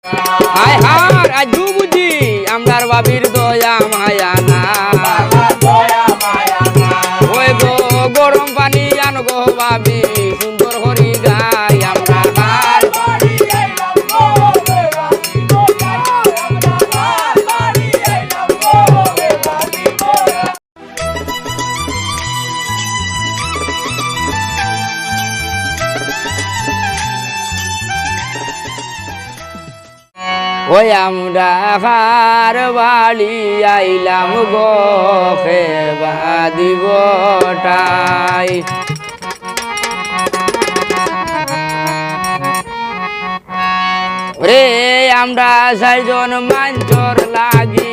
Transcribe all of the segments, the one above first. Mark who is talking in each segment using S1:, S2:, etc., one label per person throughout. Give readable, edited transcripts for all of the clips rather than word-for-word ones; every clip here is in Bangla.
S1: হায় হার আজু বুঝি আমরার বাবির দয়া মায়া না ওই গো গরম পানি আন গো বাবি সুন্দর হরি গাই আমরা হার ওই আমরা হার বাড়ি আইলাম গো খেবা দিবটাই রে আমরা চারজন মাঞ্চর লাগি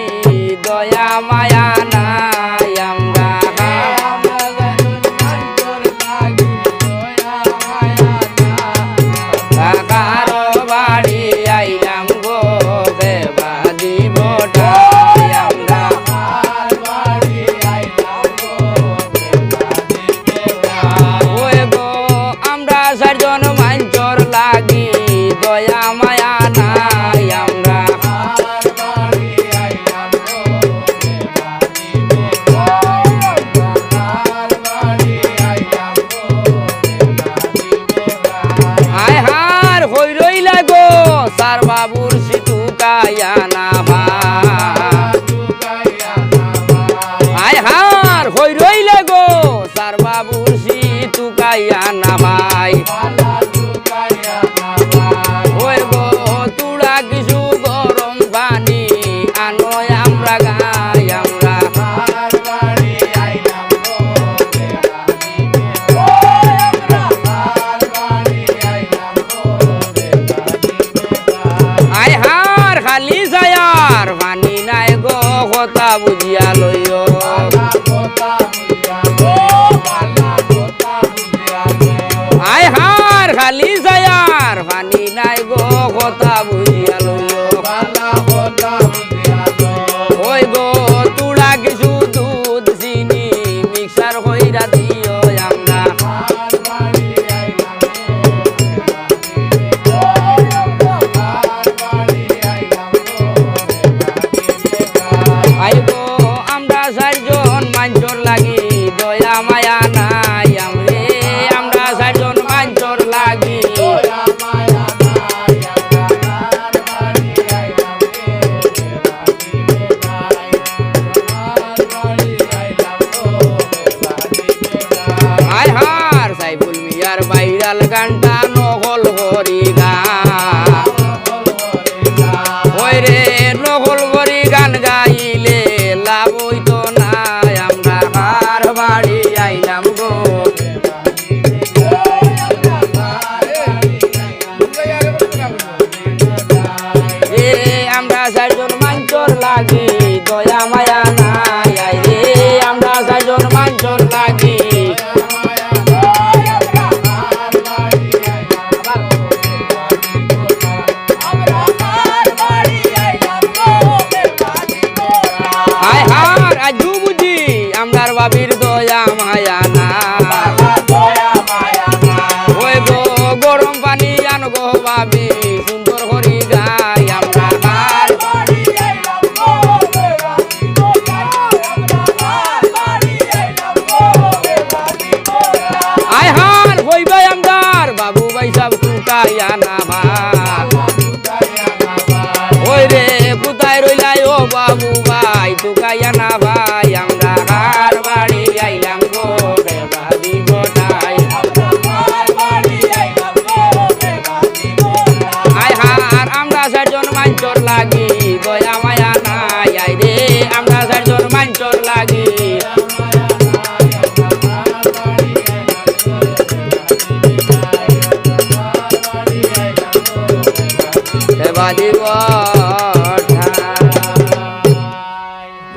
S1: দয়া মায়া নাই আমরা কাকার বাড়ি আইলাম গো খেবা দিবটাই আমরা ওই গো আমরা চারজন মাঞ্চর লাগি দয়া মায়া নাই আমরা আয় হার হই রইলা গো সার বাবুর সিতু কায়া না আয় হার হই রইলা গো সার বাবুর সিতু কায়া না ভাই ওই গো তুড়া কিছু গরম পানি আনো আমরা গাই আমরা আয় হার খালি যায়ার পানি নাই গো কথা বুঝিয়া লইও আয় হার খালি যায়ার পানি নাই গো কথা বুঝিয়া লইও ওই গো তুড়া কিছু দুধ চিনি মিক্সার হইরা দিও আমরা আই গো আমরা চারজন মাঞ্চর লাগি দয়া মায়া নাই আমরে আমরা চারজন মাঞ্চর লাগি আয় হার সাইফুল মিয়ার বাইরাল গানটা নহল হরি গান ওই রে নহল হরি গান গাইলে লাভ হইতো না আমরা হার বাড়ি আইলাম গো রে আমরা চারজন মাঞ্চর লাগি দয়া মায়া নাই আই রে আমরা চারজন মাঞ্চর লাগি হায় হার আজু বুঝি আমরার বাবির দয়া মায়া না ওই গো গরম পানি আন গো বাবি সুন্দর হরি গাই আমরা হার আয় হার হইবাই আমদার বাবু ভাই সব টুকাইয়া না ওই রে কোথায় রইলাই ও বাবু ভাই টুকাইয়া না ভাই আমরা হার বাড়ি আইলাম গো খেবা দিবটাই আয় হার আমরা চারজন মাঞ্চর লাগি দয়া মায়া নাই আই রে আমরা চারজন মাঞ্চর লাগি খেবা দিব